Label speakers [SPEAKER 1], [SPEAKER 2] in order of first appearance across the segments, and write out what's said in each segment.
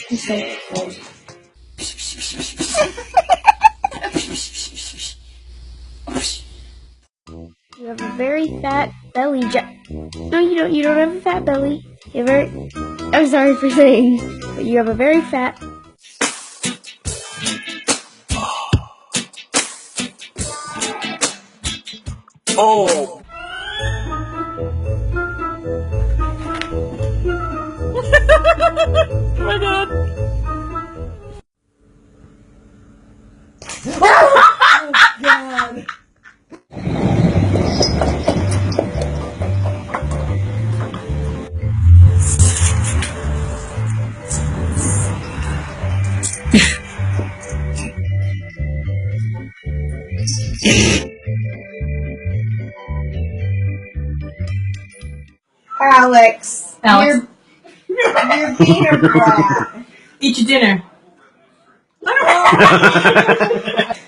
[SPEAKER 1] He's so good. You have a very fat belly, No, you don't. You don't have a fat belly. You have I'm sorry for saying, but you have a very fat.
[SPEAKER 2] Oh! Oh my god! Oh god!
[SPEAKER 3] Alex,
[SPEAKER 2] Alex.
[SPEAKER 3] you're being a brat.
[SPEAKER 2] Eat your dinner.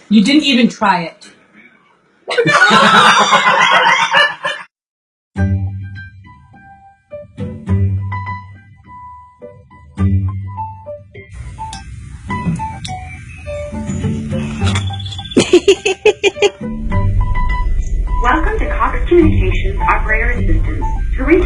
[SPEAKER 2] You didn't even try it.
[SPEAKER 4] Welcome to Cox Communications Operator Assistance. To reach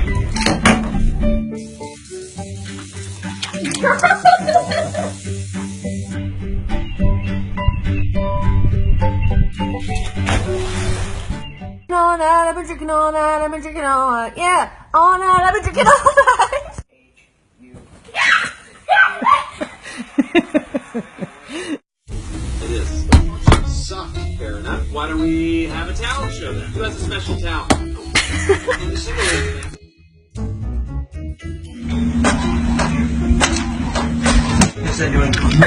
[SPEAKER 3] All night, I've been drinking all night, I've been drinking all night, yeah, all night, I've been drinking all night.
[SPEAKER 5] It is. Suck. Fair enough. Why don't we have a talent show then? Who has a special talent? In the simulator. Is anyone coming?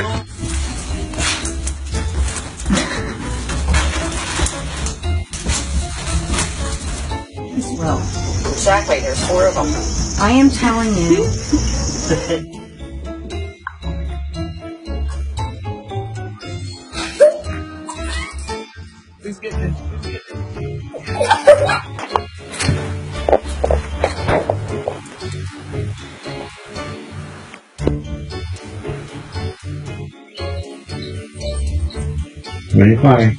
[SPEAKER 6] Well, exactly. There's 4 of them. I am telling you.
[SPEAKER 5] Please get this.
[SPEAKER 7] Ready, fire.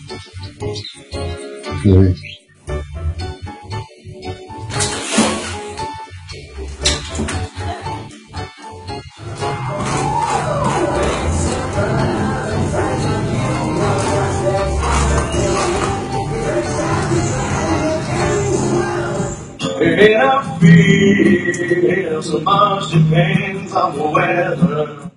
[SPEAKER 7] Good.
[SPEAKER 5] It ain't a feel so much depends on the weather.